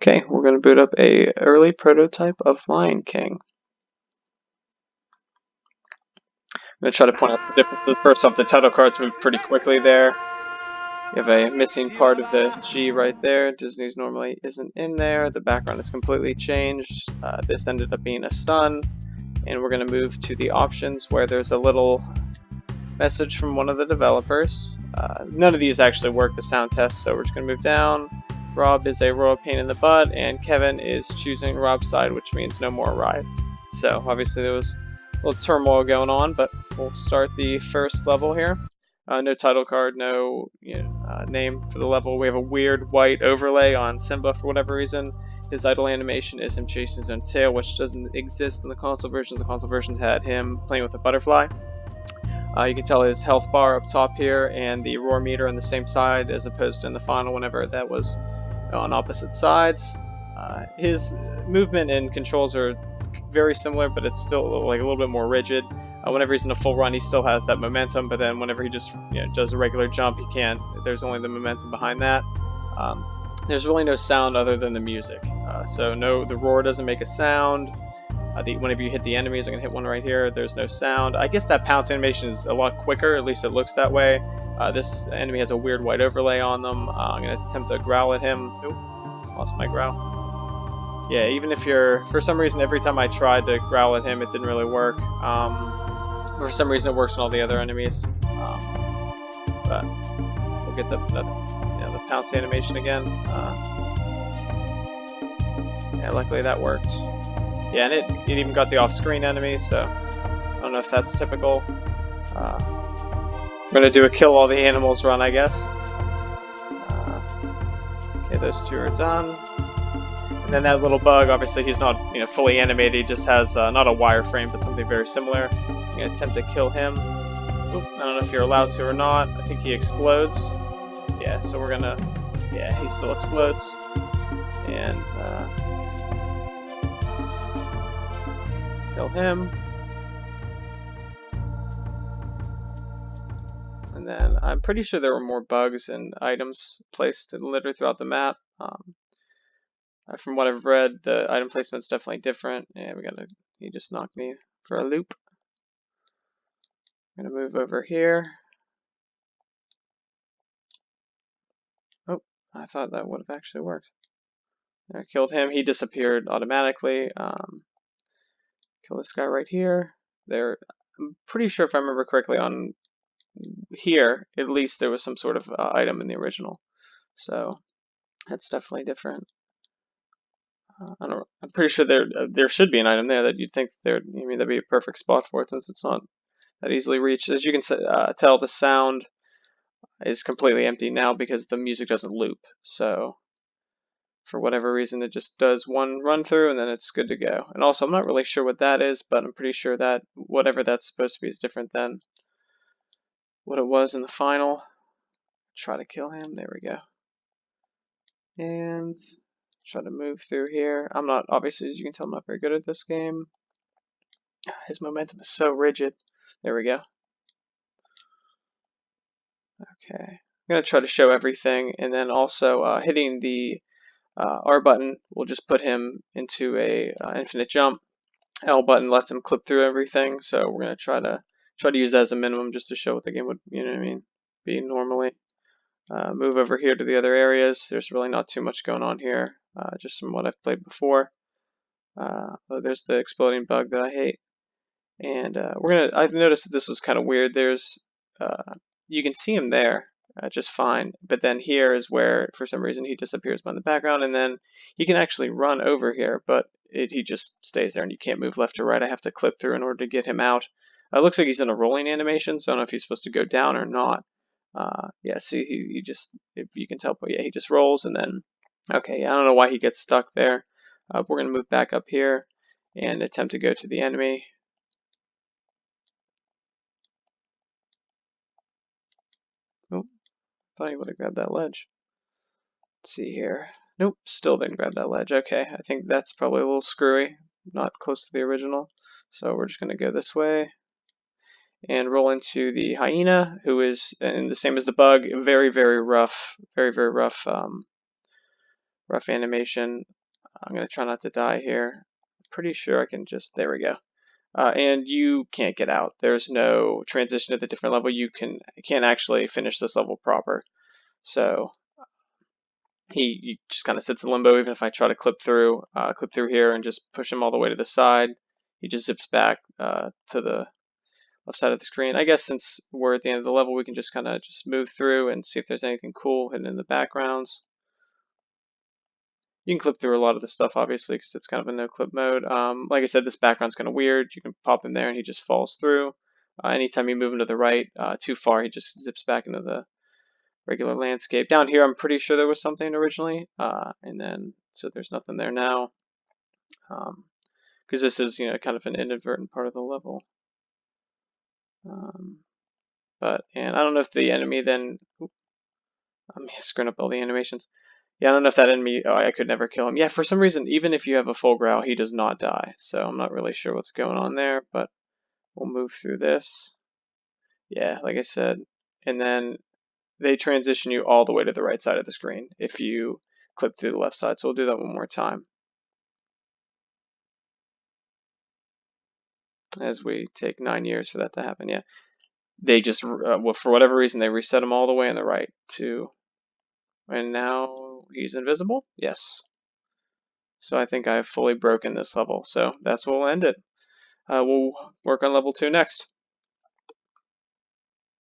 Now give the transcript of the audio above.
Okay, we're going to boot up a early prototype of Lion King. I'm going to try to point out the differences. First off, the title cards move pretty quickly there. You have a missing part of the G right there. Disney's normally isn't in there. The background is completely changed. This ended up being a sun. And we're going to move to the options where there's a little message from one of the developers. None of these actually work the sound test, so we're just going to move down. Rob is a royal pain in the butt, and Kevin is choosing Rob's side, which means no more rides. So obviously there was a little turmoil going on, but we'll start the first level here. No title card, no name for the level. We have a weird white overlay on Simba for whatever reason. His idle animation is him chasing his own tail, which doesn't exist in the console versions. The console versions had him playing with a butterfly. You can tell his health bar up top here and the roar meter on the same side, as opposed to in the final whenever that was on opposite sides. His movement and controls are very similar, but it's still like a little bit more rigid. Whenever he's in a full run, he still has that momentum, but then whenever he just does a regular jump, he can't. There's only the momentum behind that. There's really no sound other than the music. So the roar doesn't make a sound. Whenever you hit the enemies, I'm going to hit one right here, there's no sound. I guess that pounce animation is a lot quicker, at least it looks that way. This enemy has a weird white overlay on them. I'm going to attempt to growl at him. Nope, lost my growl. Yeah, even if for some reason, every time I tried to growl at him, it didn't really work. For some reason, it works on all the other enemies. But we'll get the pounce animation again. Yeah, luckily that worked. Yeah, and it even got the off-screen enemy, so I don't know if that's typical. I'm gonna do a kill all the animals run, I guess. Okay, those two are done. And then that little bug, obviously he's not fully animated, he just has not a wireframe, but something very similar. I'm gonna attempt to kill him. Oop, I don't know if you're allowed to or not. I think he explodes. Yeah, so we're gonna, he still explodes. And kill him. And then I'm pretty sure there were more bugs and items placed and littered throughout the map. From what I've read, the item placement's definitely different. Yeah, he just knocked me for a loop. I'm gonna move over here. Oh, I thought that would have actually worked. I killed him, he disappeared automatically. Kill this guy right here. I'm pretty sure if I remember correctly on here, at least there was some sort of item in the original. So that's definitely different. I'm pretty sure there should be an item there that you'd think that'd be a perfect spot for it, since it's not that easily reached. As you can tell, the sound is completely empty now because the music doesn't loop. So for whatever reason, it just does one run through and then it's good to go. And also, I'm not really sure what that is, but I'm pretty sure that whatever that's supposed to be is different than what it was in the final. Try to kill him. There we go. And try to move through here. I'm not, obviously, as you can tell, I'm not very good at this game. His momentum is so rigid. There we go. Okay. I'm going to try to show everything, and then also hitting the R button will just put him into a infinite jump. L button lets him clip through everything, so we're going to try to use that as a minimum just to show what the game would, be normally. Move over here to the other areas. There's really not too much going on here, just from what I've played before. There's the exploding bug that I hate. And I've noticed that this was kind of weird. You can see him there just fine, but then here is where, for some reason, he disappears behind the background, and then he can actually run over here, but he just stays there, and you can't move left or right. I have to clip through in order to get him out. It looks like he's in a rolling animation, so I don't know if he's supposed to go down or not. Yeah, see, he just, if you can tell, but yeah, he just rolls, and then, okay, I don't know why he gets stuck there. We're going to move back up here and attempt to go to the enemy. Oh, thought he would have grabbed that ledge. Let's see here. Nope, still didn't grab that ledge. Okay, I think that's probably a little screwy, not close to the original. So we're just going to go this way and roll into the hyena, who is, and the same as the bug, very, very rough, rough animation. I'm going to try not to die here. Pretty sure I can just, there we go. And you can't get out. There's no transition to the different level. You can't actually finish this level proper. So he just kind of sits in limbo. Even if I try to clip through here and just push him all the way to the side, he just zips back to the left side of the screen. I guess since we're at the end of the level, we can just kind of just move through and see if there's anything cool hidden in the backgrounds. You can clip through a lot of the stuff, obviously, because it's kind of a no-clip mode. Like I said, this background's kind of weird. You can pop him there and he just falls through. Anytime you move him to the right too far, he just zips back into the regular landscape. Down here, I'm pretty sure there was something originally, and then so there's nothing there now, because this is kind of an inadvertent part of the level. And I don't know if the enemy then. I'm screwing up all the animations. Yeah, I don't know if that enemy. Oh, I could never kill him. Yeah, for some reason, even if you have a full growl, he does not die. So I'm not really sure what's going on there, but we'll move through this. Yeah, like I said, and then they transition you all the way to the right side of the screen if you clip through the left side. So we'll do that one more time as we take 9 years for that to happen. Yeah, they just well, for whatever reason they reset him all the way on the right to, and now he's invisible. Yes. So I think I've fully broken this level. So that's where we'll end it. We'll work on level 2 next.